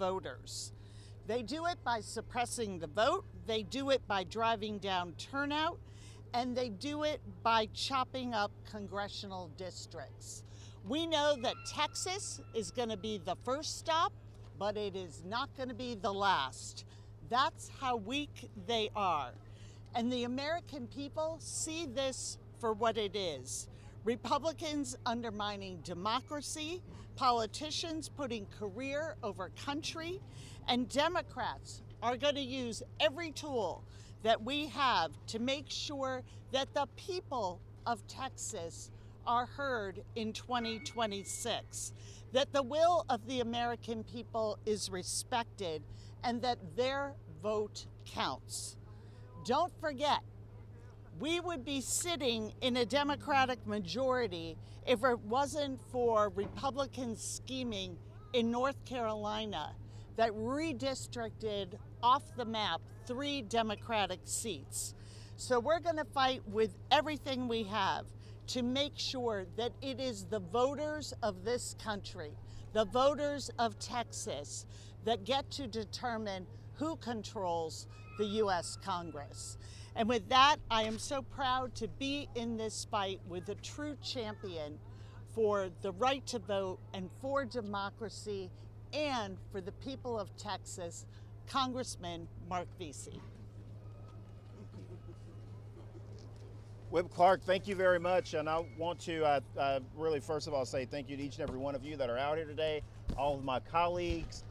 voters. They do it by suppressing the vote, they do it by driving down turnout, and they do it by chopping up congressional districts. We know that Texas is going to be the first stop, but it is not going to be the last. That's how weak they are. And the American people see this for what it is. Republicans undermining democracy, politicians putting career over country, and Democrats are going to use every tool that we have to make sure that the people of Texas are heard in 2026, that the will of the American people is respected, and that their vote counts. Don't forget, we would be sitting in a Democratic majority if it wasn't for Republicans scheming in North Carolina that redistricted off the map 3 Democratic seats. So we're going to fight with everything we have to make sure that it is the voters of this country, the voters of Texas, that get to determine who controls the U.S. Congress. And with that, I am so proud to be in this fight with a true champion for the right to vote and for democracy and for the people of Texas, Congressman Marc Veasey. Whip Clark, thank you very much. And I want to really, first of all, say thank you to each and every one of you that are out here today, all of my colleagues,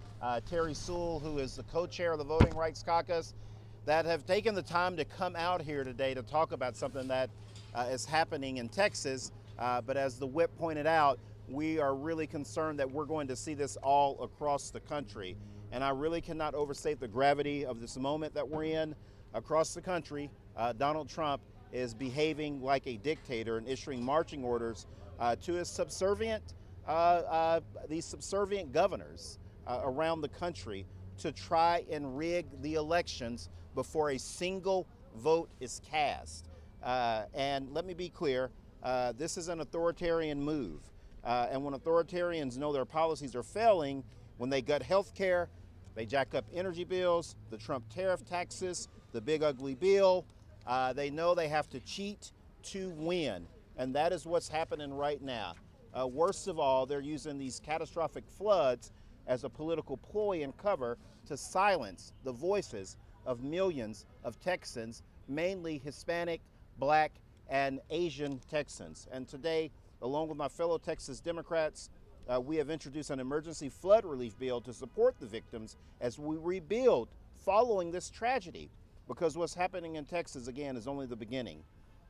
Terry Sewell, who is the co-chair of the Voting Rights Caucus, that have taken the time to come out here today to talk about something that is happening in Texas. But as the whip pointed out, we are really concerned that we're going to see this all across the country. And I really cannot overstate the gravity of this moment that we're in across the country. Donald Trump is behaving like a dictator and issuing marching orders to his these subservient governors around the country to try and rig the elections before a single vote is cast. And let me be clear, this is an authoritarian move. And when authoritarians know their policies are failing, when they gut health care, they jack up energy bills, the Trump tariff taxes, the big ugly bill, they know they have to cheat to win. And that is what's happening right now. Worst of all, they're using these catastrophic floods as a political ploy and cover to silence the voices of millions of Texans, mainly Hispanic, Black, and Asian Texans. And today, along with my fellow Texas Democrats, we have introduced an emergency flood relief bill to support the victims as we rebuild following this tragedy. Because what's happening in Texas, again, is only the beginning.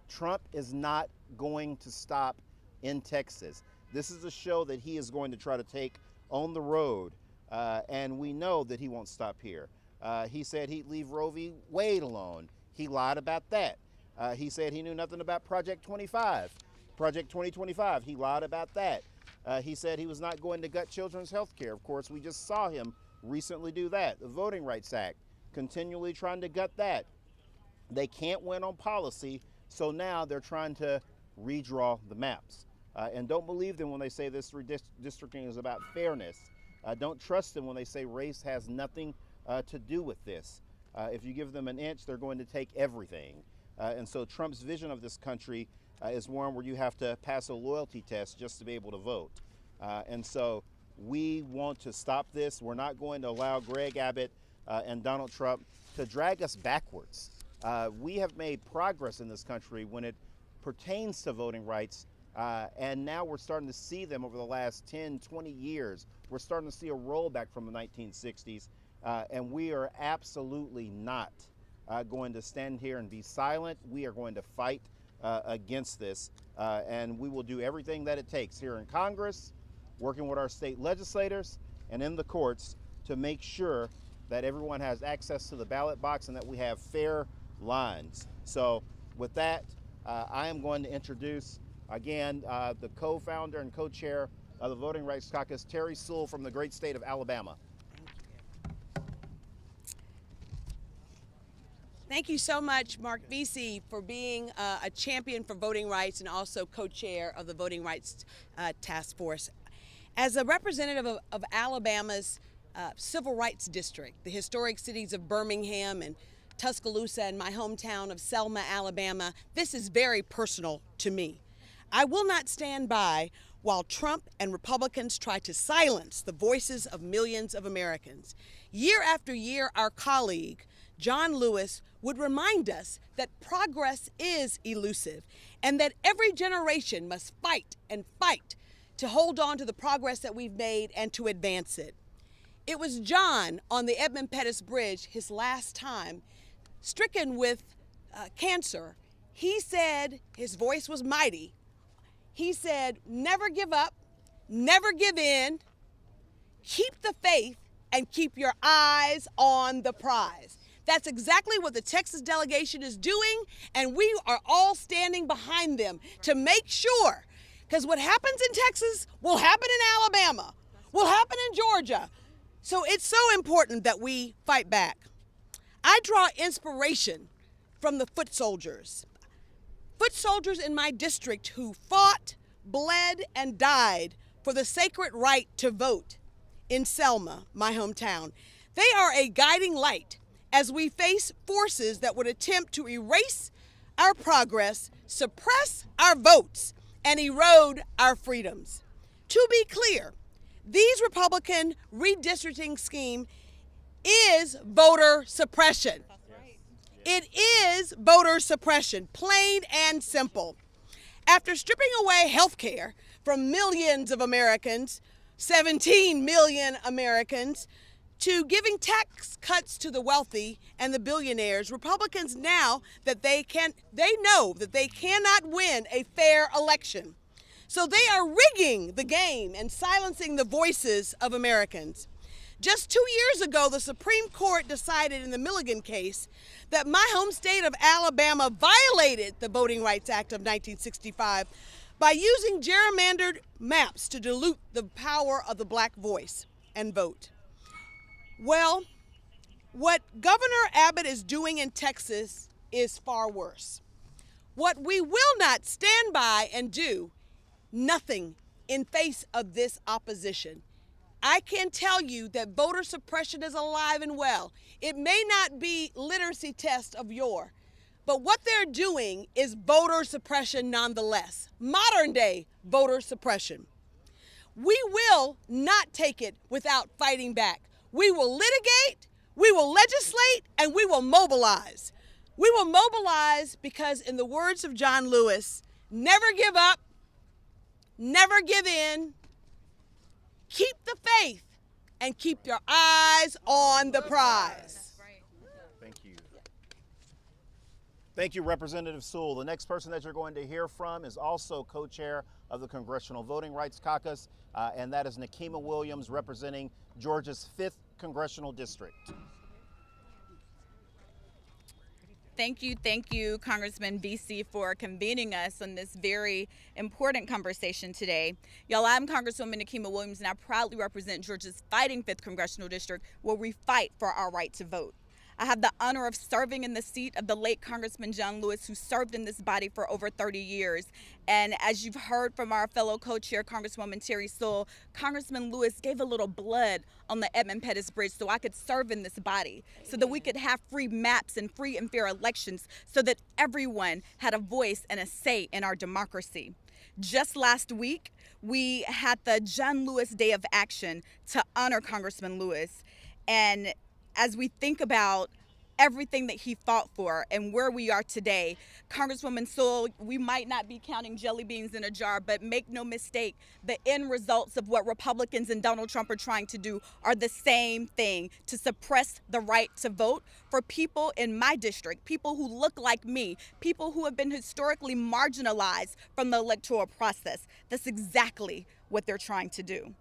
Trump is not going to stop in Texas. This is a show that he is going to try to take on the road, and we know that he won't stop here. He said he'd leave Roe v. Wade alone. He lied about that. He said he knew nothing about Project 2025. He lied about that. He said he was not going to gut children's health care. Of course, we just saw him recently do that. The Voting Rights Act, continually trying to gut that. They can't win on policy, so now they're trying to redraw the maps. And don't believe them when they say this redistricting is about fairness. Don't trust them when they say race has nothing to do with this. If you give them an inch, they're going to take everything. And so Trump's vision of this country is one where you have to pass a loyalty test just to be able to vote. And so we want to stop this. We're not going to allow Greg Abbott and Donald Trump to drag us backwards. We have made progress in this country when it pertains to voting rights, and now we're starting to see them over the last 10, 20 years. We're starting to see a rollback from the 1960s, and we are absolutely not going to stand here and be silent. We are going to fight against this, and we will do everything that it takes here in Congress, working with our state legislators, and in the courts to make sure that everyone has access to the ballot box and that we have fair lines. So with that, I am going to introduce, again, the co-founder and co-chair of the Voting Rights Caucus, Terry Sewell from the great state of Alabama. Thank you so much, Marc Veasey, for being a champion for voting rights and also co-chair of the Voting Rights Task Force. As a representative of Alabama's civil rights district, the historic cities of Birmingham and Tuscaloosa and my hometown of Selma, Alabama, this is very personal to me. I will not stand by while Trump and Republicans try to silence the voices of millions of Americans. Year after year, our colleague, John Lewis, would remind us that progress is elusive and that every generation must fight and fight to hold on to the progress that we've made and to advance it. It was John on the Edmund Pettus Bridge, his last time, stricken with cancer. He said, his voice was mighty. He said, never give up, never give in, keep the faith, and keep your eyes on the prize. That's exactly what the Texas delegation is doing, and we are all standing behind them to make sure, because what happens in Texas will happen in Alabama, will happen in Georgia. So it's so important that we fight back. I draw inspiration from the foot soldiers in my district who fought, bled, and died for the sacred right to vote in Selma, my hometown. They are a guiding light as we face forces that would attempt to erase our progress, suppress our votes, and erode our freedoms. To be clear, these Republican redistricting scheme is voter suppression. It is voter suppression, plain and simple. After stripping away health care from millions of Americans, 17 million Americans, to giving tax cuts to the wealthy and the billionaires, Republicans know that they cannot win a fair election. So they are rigging the game and silencing the voices of Americans. Just 2 years ago, the Supreme Court decided in the Milligan case that my home state of Alabama violated the Voting Rights Act of 1965 by using gerrymandered maps to dilute the power of the black voice and vote. Well, what Governor Abbott is doing in Texas is far worse. What we will not stand by and do, nothing in face of this opposition. I can tell you that voter suppression is alive and well. It may not be literacy tests of yore, but what they're doing is voter suppression nonetheless. Modern day voter suppression. We will not take it without fighting back. We will litigate, we will legislate, and we will mobilize. We will mobilize because, in the words of John Lewis, never give up, never give in, keep the faith, and keep your eyes on the prize. Thank you. Thank you, Representative Sewell. The next person that you're going to hear from is also co-chair of the Congressional Voting Rights Caucus, and that is Hakeem Williams, representing Georgia's 5th Congressional District. Thank you, Congressman Veasey, for convening us on this very important conversation today. Y'all, I'm Congresswoman Hakeem Williams, and I proudly represent Georgia's fighting 5th Congressional District, where we fight for our right to vote. I have the honor of serving in the seat of the late Congressman John Lewis, who served in this body for over 30 years. And as you've heard from our fellow co-chair, Congresswoman Terry Sewell, Congressman Lewis gave a little blood on the Edmund Pettus Bridge so I could serve in this body, so that we could have free maps and free and fair elections, so that everyone had a voice and a say in our democracy. Just last week, we had the John Lewis Day of Action to honor Congressman Lewis. And as we think about everything that he fought for and where we are today, Congresswoman Sewell, we might not be counting jelly beans in a jar, but make no mistake, the end results of what Republicans and Donald Trump are trying to do are the same thing: to suppress the right to vote for people in my district, people who look like me, people who have been historically marginalized from the electoral process. That's exactly what they're trying to do.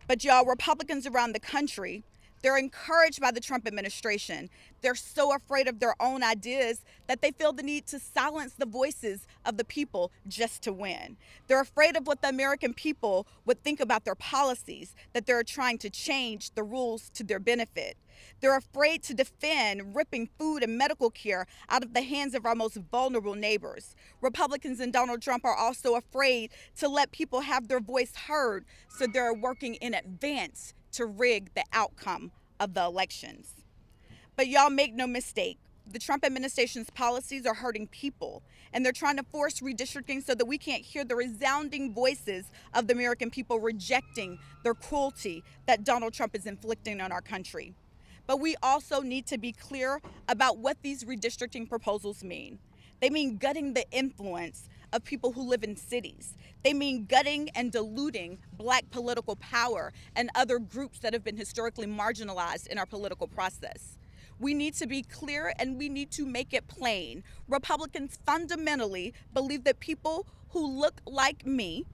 But y'all, Republicans around the country, they're encouraged by the Trump administration. They're so afraid of their own ideas that they feel the need to silence the voices of the people just to win. They're afraid of what the American people would think about their policies, that they're trying to change the rules to their benefit. They're afraid to defend ripping food and medical care out of the hands of our most vulnerable neighbors. Republicans and Donald Trump are also afraid to let people have their voice heard, so they're working in advance to rig the outcome of the elections. But y'all make no mistake, the Trump administration's policies are hurting people, and they're trying to force redistricting so that we can't hear the resounding voices of the American people rejecting the cruelty that Donald Trump is inflicting on our country. But we also need to be clear about what these redistricting proposals mean. They mean gutting the influence of people who live in cities. They mean gutting and diluting Black political power and other groups that have been historically marginalized in our political process. We need to be clear and we need to make it plain. Republicans fundamentally believe that people who look like me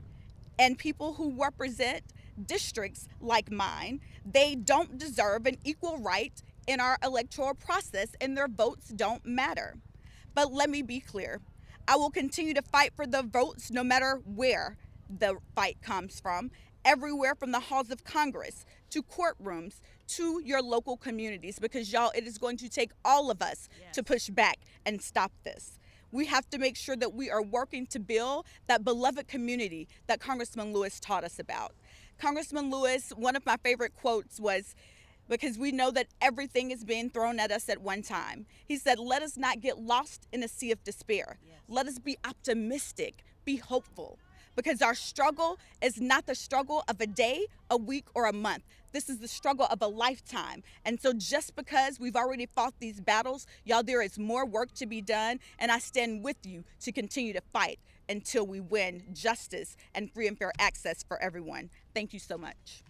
and people who represent districts like mine, they don't deserve an equal right in our electoral process and their votes don't matter. But let me be clear. I will continue to fight for the votes no matter where the fight comes from, everywhere from the halls of Congress to courtrooms to your local communities, because y'all, it is going to take all of us to push back and stop this. We have to make sure that we are working to build that beloved community that Congressman Lewis taught us about. Congressman Lewis, one of my favorite quotes was, because we know that everything is being thrown at us at one time. He said, let us not get lost in a sea of despair. Yes. Let us be optimistic, be hopeful, because our struggle is not the struggle of a day, a week, or a month. This is the struggle of a lifetime. And so just because we've already fought these battles, y'all, there is more work to be done, and I stand with you to continue to fight until we win justice and free and fair access for everyone. Thank you so much.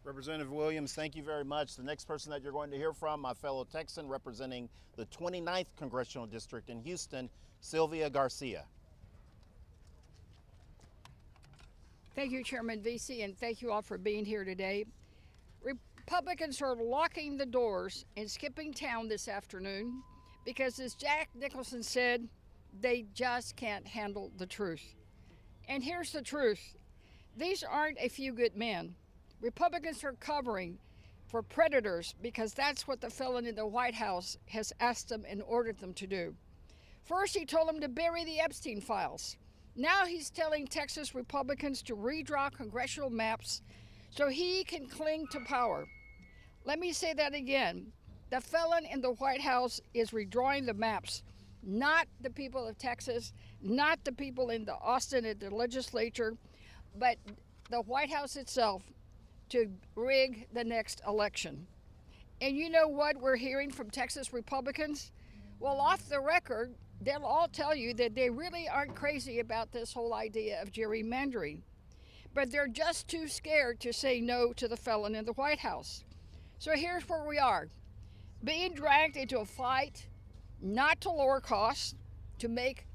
Representative Williams, thank you very much. The next person that you're going to hear from, my fellow Texan representing the 29th Congressional District in Houston, Sylvia Garcia. Thank you, Chairman Veasey, and thank you all for being here today. Republicans are locking the doors and skipping town this afternoon because, as Jack Nicholson said, they just can't handle the truth. And here's the truth. These aren't a few good men. Republicans are covering for predators because that's what the felon in the White House has asked them and ordered them to do. First, he told them to bury the Epstein files. Now he's telling Texas Republicans to redraw congressional maps so he can cling to power. Let me say that again. The felon in the White House is redrawing the maps, not the people of Texas, not the people in Austin at the legislature, but the White House itself, to rig the next election. And you know what we're hearing from Texas Republicans? Well, off the record, they'll all tell you that they really aren't crazy about this whole idea of gerrymandering, but they're just too scared to say no to the felon in the White House. So here's where we are, being dragged into a fight not to lower costs, to make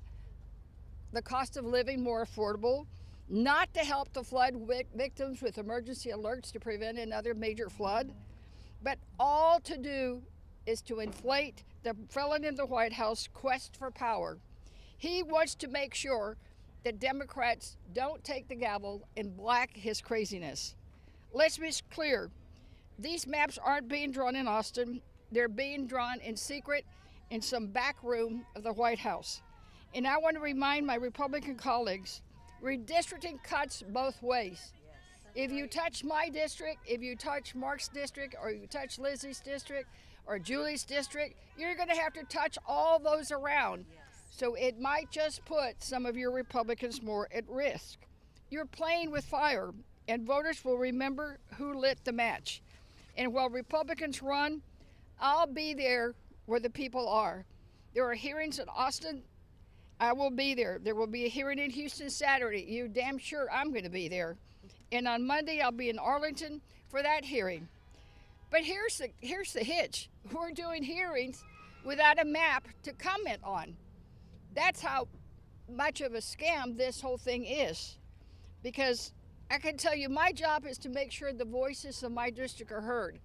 the cost of living more affordable, not to help the flood victims with emergency alerts to prevent another major flood, but all to do is to inflate the felon in the White House quest for power. He wants to make sure that Democrats don't take the gavel and black his craziness. Let's be clear, these maps aren't being drawn in Austin, they're being drawn in secret in some back room of the White House. And I want to remind my Republican colleagues, redistricting cuts both ways. If you touch my district, if you touch Marc's district, or you touch Lizzie's district, or Julie's district, you're going to have to touch all those around. So it might just put some of your Republicans more at risk. You're playing with fire, and voters will remember who lit the match. And while Republicans run, I'll be there where the people are. There are hearings in Austin. I will be there. There will be a hearing in Houston Saturday. You damn sure I'm going to be there. And on Monday, I'll be in Arlington for that hearing. But here's the hitch. We're doing hearings without a map to comment on. That's how much of a scam this whole thing is. Because I can tell you, my job is to make sure the voices of my district are heard.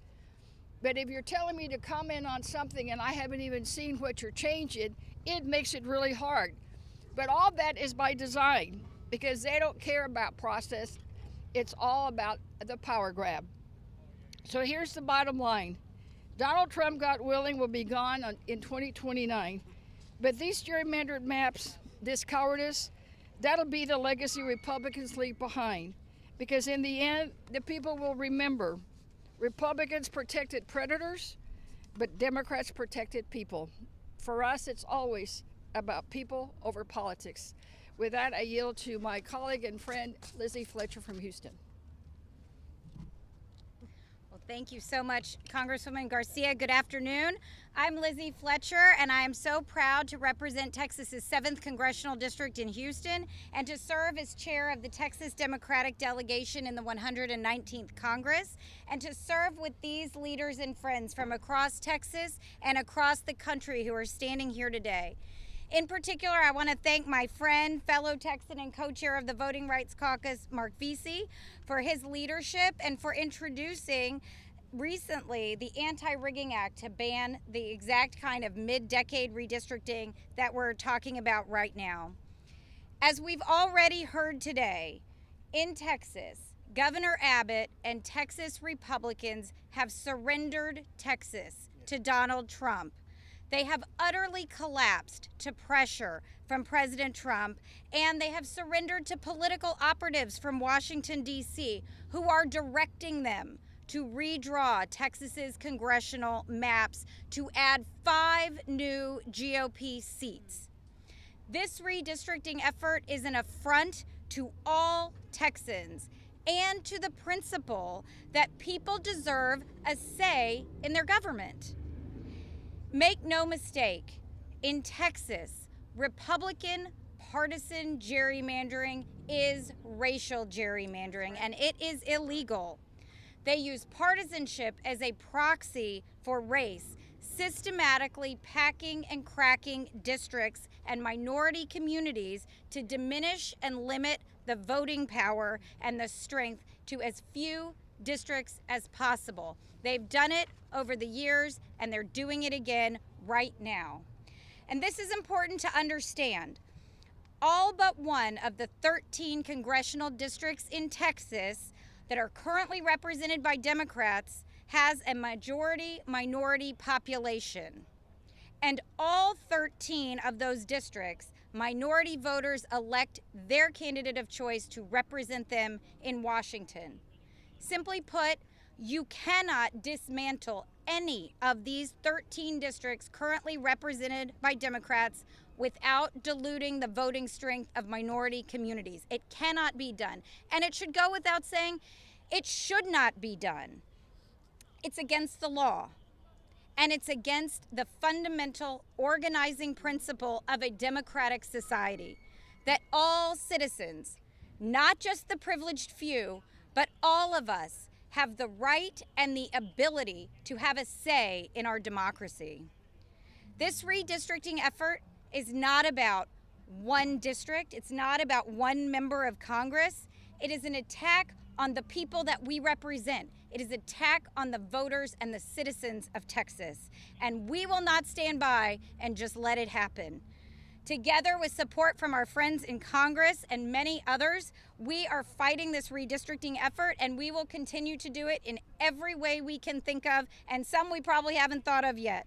But if you're telling me to comment on something and I haven't even seen what you're changing, it makes it really hard. But all that is by design, because they don't care about process. It's all about the power grab. So here's the bottom line. Donald Trump, God willing, will be gone in 2029. But these gerrymandered maps, this cowardice, that'll be the legacy Republicans leave behind. because in the end, the people will remember Republicans protected predators, but Democrats protected people. For us, it's always about people over politics. With that, I yield to my colleague and friend, Lizzie Fletcher from Houston. Well, thank you so much, Congresswoman Garcia. Good afternoon. I'm Lizzie Fletcher, and I am so proud to represent Texas's 7th Congressional District in Houston and to serve as chair of the Texas Democratic Delegation in the 119th Congress, and to serve with these leaders and friends from across Texas and across the country who are standing here today. In particular, I want to thank my friend, fellow Texan and co-chair of the Voting Rights Caucus, Marc Veasey, for his leadership and for introducing recently the Anti-Rigging Act to ban the exact kind of mid-decade redistricting that we're talking about right now. As we've already heard today, in Texas, Governor Abbott and Texas Republicans have surrendered Texas to Donald Trump. They have utterly collapsed to pressure from President Trump, and they have surrendered to political operatives from Washington, D.C., who are directing them to redraw Texas's congressional maps to add 5 new GOP seats. This redistricting effort is an affront to all Texans and to the principle that people deserve a say in their government. Make no mistake, in Texas, Republican partisan gerrymandering is racial gerrymandering, and it is illegal. They use partisanship as a proxy for race, systematically packing and cracking districts and minority communities to diminish and limit the voting power and the strength to as few districts as possible. They've done it over the years, and they're doing it again right now. And this is important to understand. All but one of the 13 congressional districts in Texas that are currently represented by Democrats has a majority-minority population. And all 13 of those districts, minority voters elect their candidate of choice to represent them in Washington. Simply put, you cannot dismantle any of these 13 districts currently represented by Democrats without diluting the voting strength of minority communities. It cannot be done. And it should go without saying, it should not be done. It's against the law. And it's against the fundamental organizing principle of a democratic society, that all citizens, not just the privileged few, but all of us, have the right and the ability to have a say in our democracy. This redistricting effort is not about one district. It's not about one member of Congress. It is an attack on the people that we represent. It is an attack on the voters and the citizens of Texas. And we will not stand by and just let it happen. Together with support from our friends in Congress and many others, we are fighting this redistricting effort, and we will continue to do it in every way we can think of, and some we probably haven't thought of yet.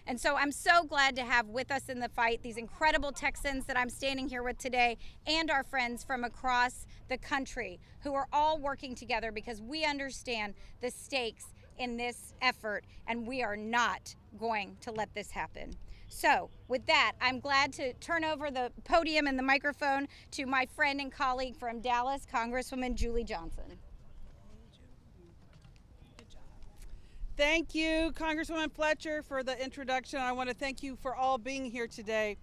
And so I'm so glad to have with us in the fight these incredible Texans that I'm standing here with today, and our friends from across the country who are all working together because we understand the stakes in this effort, and we are not going to let this happen. So with that, I'm glad to turn over the podium and the microphone to my friend and colleague from Dallas, Congresswoman Julie Johnson. Thank you, Congresswoman Fletcher, for the introduction. I want to thank you for all being here today.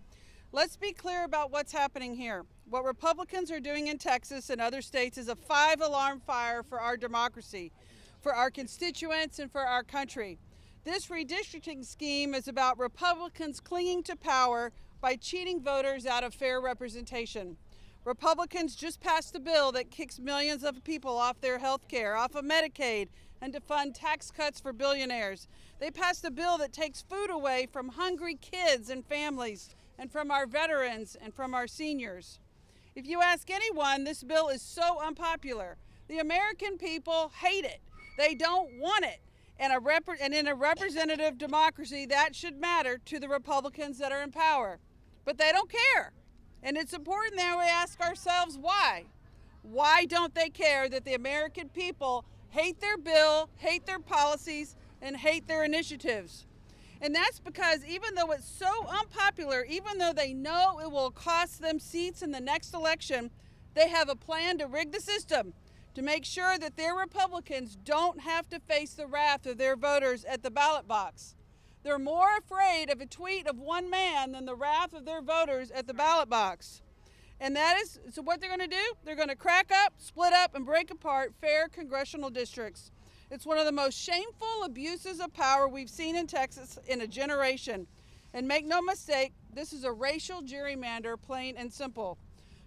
Let's be clear about what's happening here. What Republicans are doing in Texas and other states is a 5-alarm fire for our democracy, for our constituents, and for our country. This redistricting scheme is about Republicans clinging to power by cheating voters out of fair representation. Republicans just passed a bill that kicks millions of people off their health care, off of Medicaid, and to fund tax cuts for billionaires. They passed a bill that takes food away from hungry kids and families, and from our veterans and from our seniors. If you ask anyone, this bill is so unpopular. The American people hate it. They don't want it. And in a representative democracy, that should matter to the Republicans that are in power. But they don't care. And it's important that we ask ourselves why. Why don't they care that the American people hate their bill, hate their policies, and hate their initiatives? And that's because even though it's so unpopular, even though they know it will cost them seats in the next election, they have a plan to rig the system to make sure that their Republicans don't have to face the wrath of their voters at the ballot box. They're more afraid of a tweet of one man than the wrath of their voters at the ballot box. And so what they're going to do, they're going to crack up, split up, and break apart fair congressional districts. It's one of the most shameful abuses of power we've seen in Texas in a generation. And make no mistake, this is a racial gerrymander, plain and simple.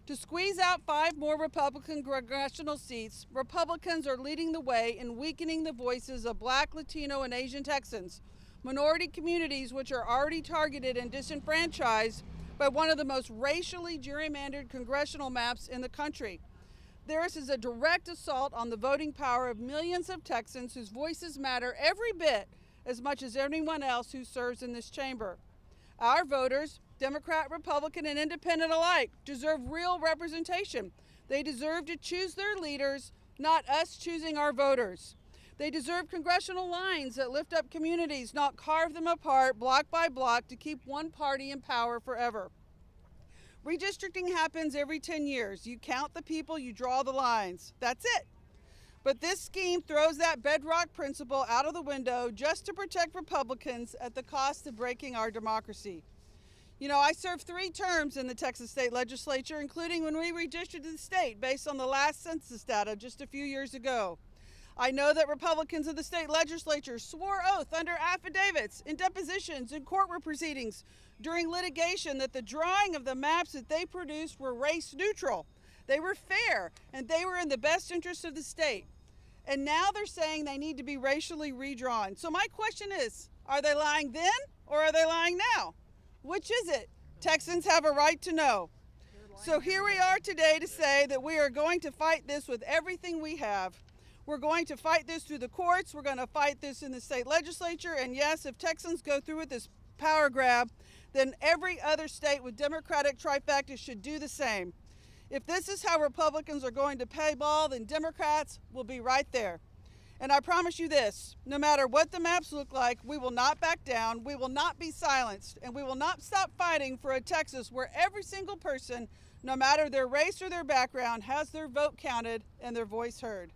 To squeeze out 5 more Republican congressional seats, Republicans are leading the way in weakening the voices of Black, Latino, and Asian Texans, minority communities which are already targeted and disenfranchised by one of the most racially gerrymandered congressional maps in the country. This is a direct assault on the voting power of millions of Texans whose voices matter every bit as much as anyone else who serves in this chamber. Our voters, Democrat, Republican, and Independent alike, deserve real representation. They deserve to choose their leaders, not us choosing our voters. They deserve congressional lines that lift up communities, not carve them apart block by block to keep one party in power forever. Redistricting happens every 10 years. You count the people, you draw the lines. That's it. But this scheme throws that bedrock principle out of the window just to protect Republicans at the cost of breaking our democracy. You know, I served 3 terms in the Texas State Legislature, including when we redistricted the state based on the last census data just a few years ago. I know that Republicans in the state legislature swore oath under affidavits, in depositions, in court proceedings, during litigation that the drawing of the maps that they produced were race neutral. They were fair, and they were in the best interest of the state. And now they're saying they need to be racially redrawn. So my question is, are they lying then or are they lying now? Which is it? Texans have a right to know. So here we are today to say that we are going to fight this with everything we have. We're going to fight this through the courts. We're going to fight this in the state legislature. And yes, if Texans go through with this power grab, then every other state with Democratic trifecta should do the same. If this is how Republicans are going to pay ball, then Democrats will be right there. And I promise you this, no matter what the maps look like, we will not back down, we will not be silenced, and we will not stop fighting for a Texas where every single person, no matter their race or their background, has their vote counted and their voice heard.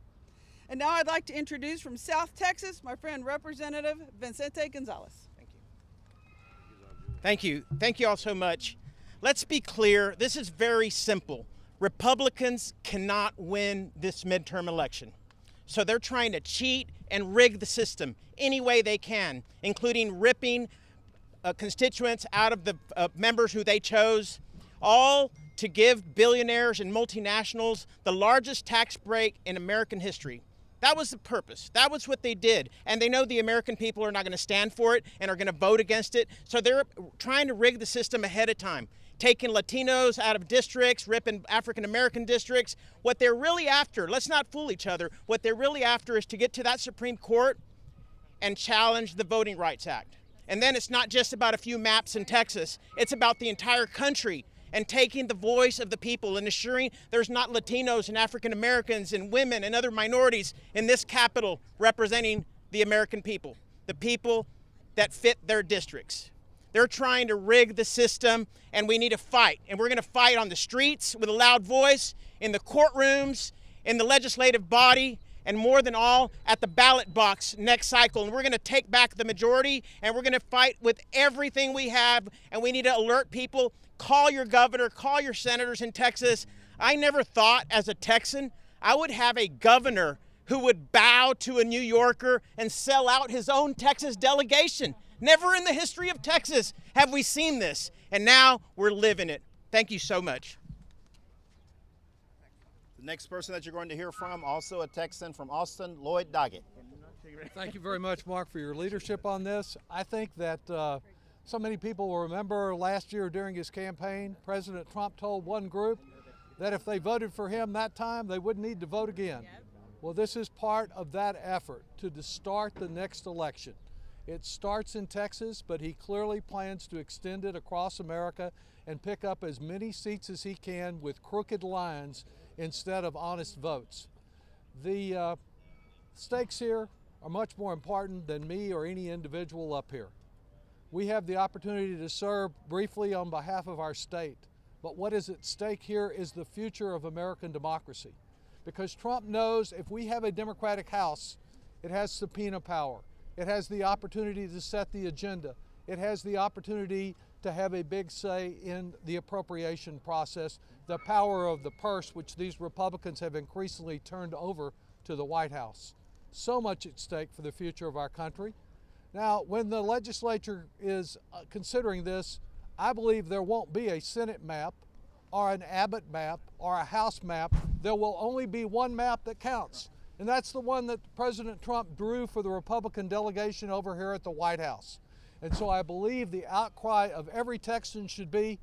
And now I'd like to introduce from South Texas, my friend Representative Vicente Gonzalez. Thank you. Thank you all so much. Let's be clear, this is very simple. Republicans cannot win this midterm election. So they're trying to cheat and rig the system any way they can, including ripping constituents out of the members who they chose, all to give billionaires and multinationals the largest tax break in American history. That was the purpose. That was what they did. And they know the American people are not going to stand for it and are going to vote against it. So they're trying to rig the system ahead of time, taking Latinos out of districts, ripping African-American districts. What they're really after, let's not fool each other, what they're really after is to get to that Supreme Court and challenge the Voting Rights Act. And then it's not just about a few maps in Texas, it's about the entire country and taking the voice of the people and assuring there's not Latinos and African-Americans and women and other minorities in this Capitol representing the American people, the people that fit their districts. They're trying to rig the system, and we need to fight. And we're going to fight on the streets with a loud voice, in the courtrooms, in the legislative body, and more than all, at the ballot box next cycle. And we're going to take back the majority, and we're going to fight with everything we have, and we need to alert people. Call your governor, call your senators in Texas. I never thought as a Texan I would have a governor who would bow to a New Yorker and sell out his own Texas delegation. Never in the history of Texas have we seen this, and now we're living it. Thank you so much. The next person that you're going to hear from, also a Texan from Austin, Lloyd Doggett. Thank you very much, Marc, for your leadership on this. I think that so many people will remember last year during his campaign, President Trump told one group that if they voted for him that time, they wouldn't need to vote again. Well, this is part of that effort to start the next election. It starts in Texas, but he clearly plans to extend it across America and pick up as many seats as he can with crooked lines instead of honest votes. The stakes here are much more important than me or any individual up here. We have the opportunity to serve briefly on behalf of our state, but what is at stake here is the future of American democracy. Because Trump knows if we have a Democratic House, it has subpoena power. It has the opportunity to set the agenda. It has the opportunity to have a big say in the appropriation process, the power of the purse, which these Republicans have increasingly turned over to the White House. So much at stake for the future of our country. Now, when the legislature is considering this, I believe there won't be a Senate map or an Abbott map or a House map. There will only be one map that counts, and that's the one that President Trump drew for the Republican delegation over here at the White House. And so I believe the outcry of every Texan should be,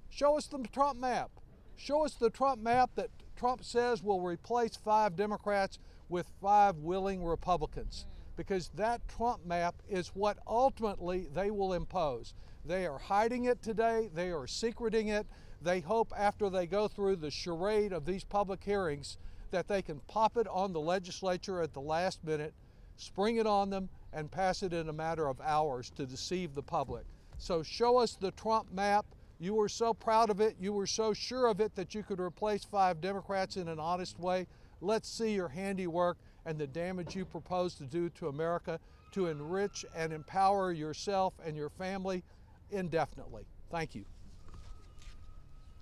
show us the Trump map. Show us the Trump map that Trump says will replace 5 Democrats with 5 willing Republicans, because that Trump map is what ultimately they will impose. They are hiding it today, they are secreting it. They hope after they go through the charade of these public hearings that they can pop it on the legislature at the last minute, spring it on them, and pass it in a matter of hours to deceive the public. So show us the Trump map. You were so proud of it, you were so sure of it that you could replace 5 Democrats in an honest way. Let's see your handiwork and the damage you propose to do to America to enrich and empower yourself and your family indefinitely. Thank you.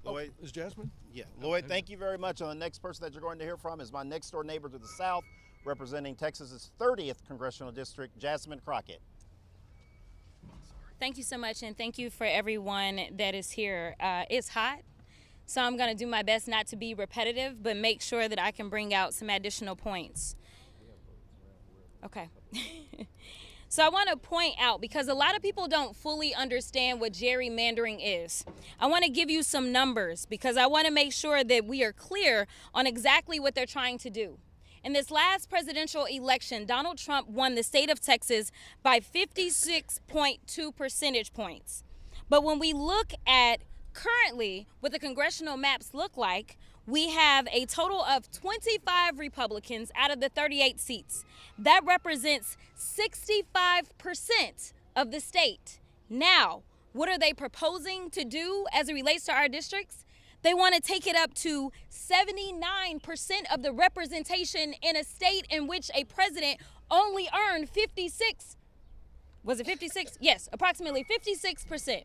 Lloyd. Is Jasmine? Yeah, Lloyd, thank you very much. And the next person that you're going to hear from is my next door neighbor to the south, representing Texas's 30th Congressional District, Jasmine Crockett. Thank you so much, and thank you for everyone that is here. It's hot, so I'm going to do my best not to be repetitive, but make sure that I can bring out some additional points. Okay. So I want to point out, because a lot of people don't fully understand what gerrymandering is. I want to give you some numbers, because I want to make sure that we are clear on exactly what they're trying to do. In this last presidential election, Donald Trump won the state of Texas by 56.2 percentage points. But when we look at currently what the congressional maps look like, we have a total of 25 Republicans out of the 38 seats. That represents 65% of the state. Now, what are they proposing to do as it relates to our districts? They want to take it up to 79% of the representation in a state in which a president only earned 56. Was it 56? Yes, approximately 56%.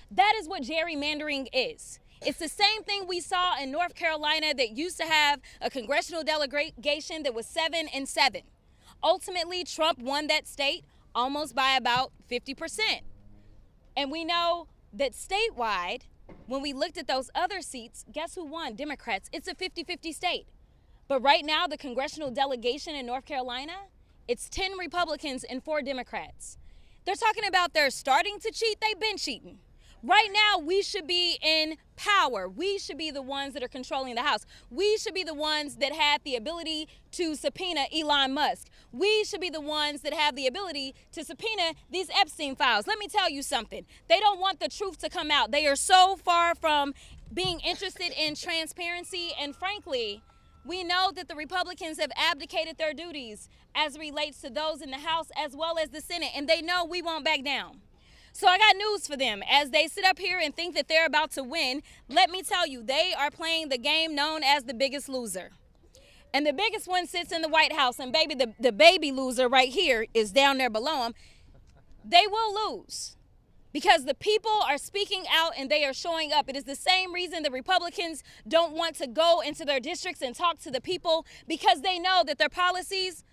That is what gerrymandering is. It's the same thing we saw in North Carolina that used to have a congressional delegation that was 7-7. Ultimately, Trump won that state almost by about 50%. And we know that statewide, when we looked at those other seats, guess who won? Democrats. It's a 50-50 state. But right now, the congressional delegation in North Carolina, it's 10 Republicans and 4 Democrats. They're talking about they're starting to cheat. They've been cheating. Right now, we should be in power. We should be the ones that are controlling the House. We should be the ones that have the ability to subpoena Elon Musk. We should be the ones that have the ability to subpoena these Epstein files. Let me tell you something. They don't want the truth to come out. They are so far from being interested in transparency. And frankly, we know that the Republicans have abdicated their duties as it relates to those in the House as well as the Senate. And they know we won't back down. So I got news for them. As they sit up here and think that they're about to win, let me tell you, they are playing the game known as the biggest loser. And the biggest one sits in the White House. And baby, the baby loser right here is down there below them. They will lose because the people are speaking out and they are showing up. It is the same reason the Republicans don't want to go into their districts and talk to the people, because they know that their policies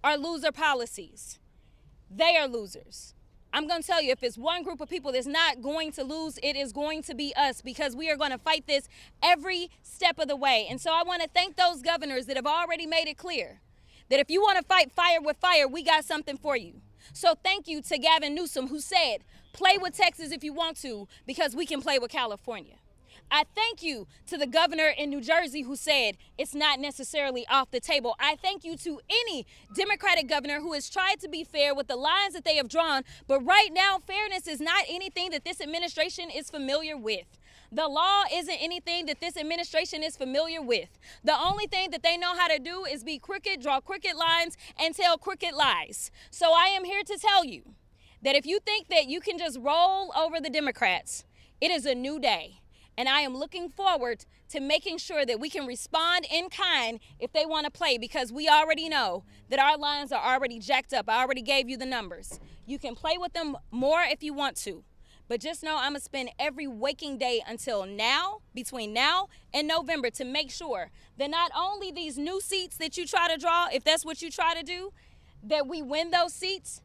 are loser policies. They are losers. I'm going to tell you, if it's one group of people that's not going to lose, it is going to be us, because we are going to fight this every step of the way. And so I want to thank those governors that have already made it clear that if you want to fight fire with fire, we got something for you. So thank you to Gavin Newsom, who said, play with Texas if you want to, because we can play with California. I thank you to the governor in New Jersey who said it's not necessarily off the table. I thank you to any Democratic governor who has tried to be fair with the lines that they have drawn. But right now, fairness is not anything that this administration is familiar with. The law isn't anything that this administration is familiar with. The only thing that they know how to do is be crooked, draw crooked lines, and tell crooked lies. So I am here to tell you that if you think that you can just roll over the Democrats, it is a new day. And I am looking forward to making sure that we can respond in kind if they want to play, because we already know that our lines are already jacked up. I already gave you the numbers. You can play with them more if you want to. But just know I'm going to spend every waking day until now, between now and November, to make sure that not only these new seats that you try to draw, if that's what you try to do, that we win those seats,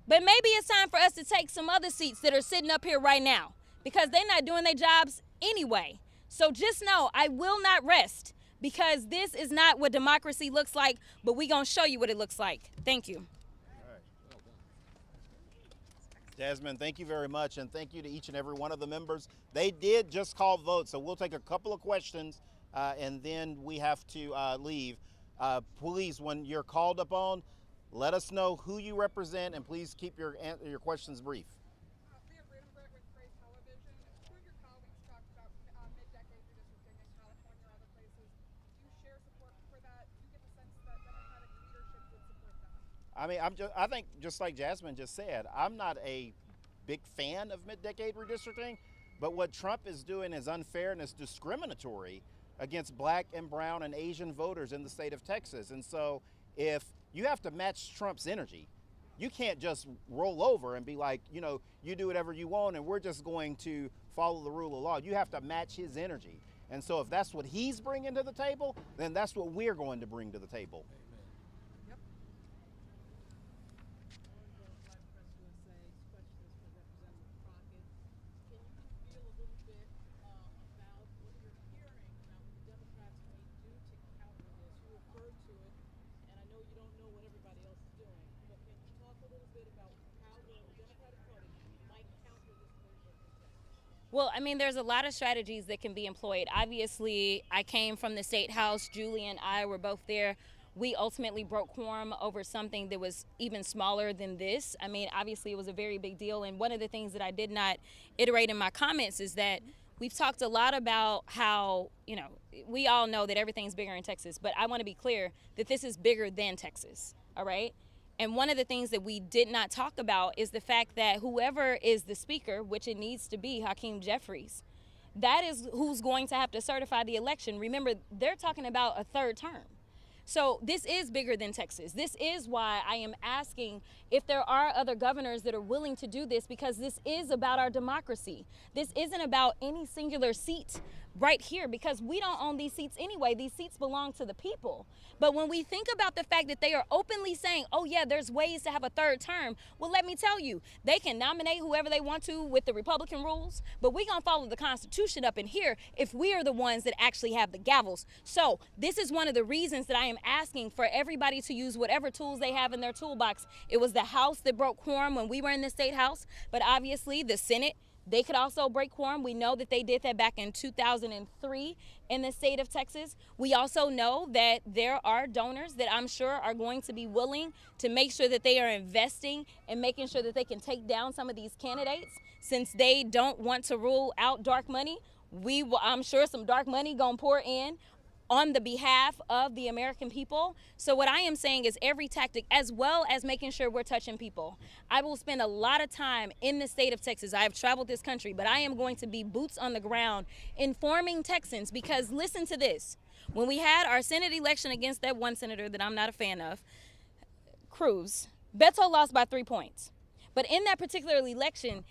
but maybe it's time for us to take some other seats that are sitting up here right now, because they're not doing their jobs anyway. So just know I will not rest, because this is not what democracy looks like, but we're going to show you what it looks like. Thank you. Jasmine, thank you very much, and thank you to each and every one of the members. They did just call votes, so we'll take a couple of questions, and then we have to leave. Please, when you're called upon, let us know who you represent, and please keep your questions brief. I mean, I think just like Jasmine just said, I'm not a big fan of mid-decade redistricting, but what Trump is doing is unfair and is discriminatory against black and brown and Asian voters in the state of Texas. And so if you have to match Trump's energy, you can't just roll over and be like, you know, you do whatever you want and we're just going to follow the rule of law. You have to match his energy. And so if that's what he's bringing to the table, then that's what we're going to bring to the table. Well, I mean, there's a lot of strategies that can be employed. Obviously, I came from the State House. Julie and I were both there. We ultimately broke quorum over something that was even smaller than this. I mean, obviously, it was a very big deal. And one of the things that I did not iterate in my comments is that we've talked a lot about how, you know, we all know that everything's bigger in Texas. But I want to be clear that this is bigger than Texas, all right? And one of the things that we did not talk about is the fact that whoever is the speaker, which it needs to be Hakeem Jeffries, that is who's going to have to certify the election. Remember, they're talking about a third term. So this is bigger than Texas. This is why I am asking if there are other governors that are willing to do this, because this is about our democracy. This isn't about any singular seat right here, because we don't own these seats anyway. These seats belong to the people. But when we think about the fact that they are openly saying, oh yeah, there's ways to have a third term, well, let me tell you, they can nominate whoever they want to with the Republican rules, but we're gonna follow the Constitution up in here if we are the ones that actually have the gavels. So this is one of the reasons that I am asking for everybody to use whatever tools they have in their toolbox. It was the House that broke quorum when we were in the State House, but obviously the Senate, they could also break quorum. We know that they did that back in 2003 in the state of Texas. We also know that there are donors that I'm sure are going to be willing to make sure that they are investing and making sure that they can take down some of these candidates. Since they don't want to rule out dark money, I'm sure some dark money gonna pour in on the behalf of the American people. So what I am saying is every tactic, as well as making sure we're touching people. I will spend a lot of time in the state of Texas. I have traveled this country, but I am going to be boots on the ground informing Texans, because listen to this. When we had our Senate election against that one senator that I'm not a fan of, Cruz, Beto lost by 3 points. But in that particular election,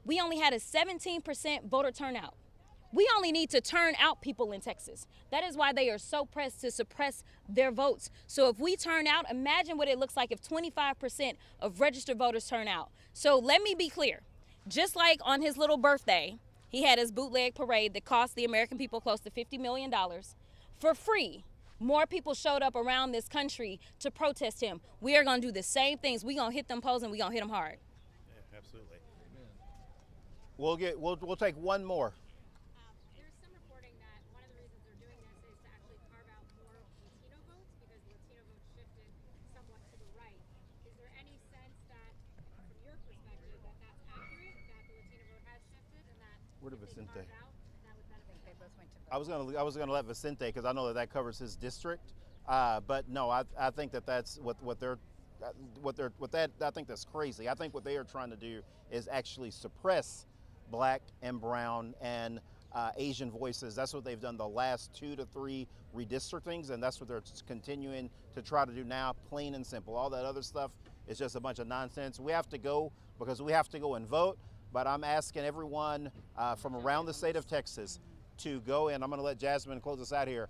we only had a 17% voter turnout. We only need to turn out people in Texas. That is why they are so pressed to suppress their votes. So if we turn out, imagine what it looks like if 25% of registered voters turn out. So let me be clear. Just like on his little birthday, he had his bootleg parade that cost the American people close to $50 million for free. More people showed up around this country to protest him. We are going to do the same things. We're going to hit them polls and we're going to hit them hard. Yeah, absolutely. We'll take one more. Where did Vicente? I was gonna let Vicente, because I know that covers his district. But no, I think that's I think that's crazy. I think what they are trying to do is actually suppress black and brown and Asian voices. That's what they've done the last 2 to 3 redistrictings, and that's what they're continuing to try to do now, plain and simple. All that other stuff is just a bunch of nonsense. We have to go because we have to go and vote, but I'm asking everyone from around the state of Texas to go, and I'm gonna let Jasmine close us out here,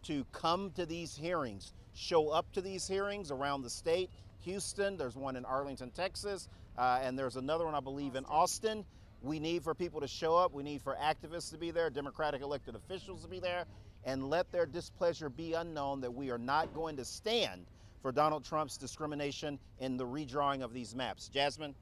to come to these hearings, show up to these hearings around the state. Houston, there's one in Arlington, Texas, and there's another one, I believe, in Austin. We need for people to show up. We need for activists to be there, Democratic elected officials to be there, and let their displeasure be unknown that we are not going to stand for Donald Trump's discrimination in the redrawing of these maps. Jasmine?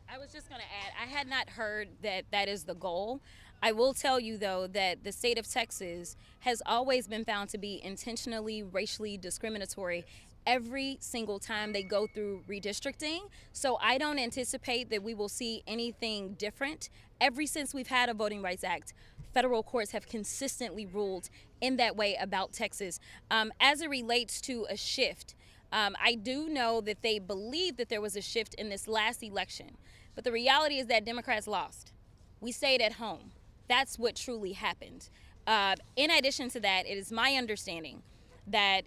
I was just going to add, I had not heard that that is the goal. I will tell you, though, that the state of Texas has always been found to be intentionally racially discriminatory every single time they go through redistricting. So I don't anticipate that we will see anything different. Ever since we've had a Voting Rights Act, federal courts have consistently ruled in that way about Texas. As it relates to a shift, I do know that they believe that there was a shift in this last election, but the reality is that Democrats lost. We stayed at home. That's what truly happened. In addition to that, it is my understanding that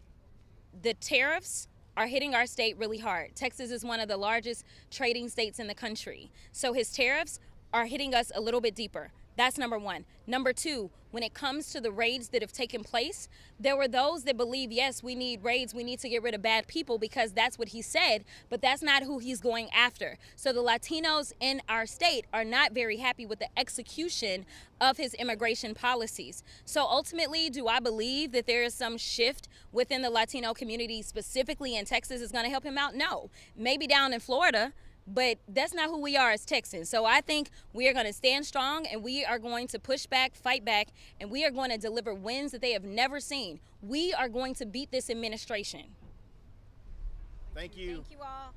the tariffs are hitting our state really hard. Texas is one of the largest trading states in the country. So his tariffs are hitting us a little bit deeper. That's number one. Number two, when it comes to the raids that have taken place, there were those that believe, yes, we need raids, we need to get rid of bad people because that's what he said, but that's not who he's going after. So the Latinos in our state are not very happy with the execution of his immigration policies. So ultimately, do I believe that there is some shift within the Latino community, specifically in Texas, is going to help him out? No. Maybe down in Florida, but that's not who we are as Texans. So I think we are going to stand strong and we are going to push back, fight back, and we are going to deliver wins that they have never seen. We are going to beat this administration. Thank you. Thank you all.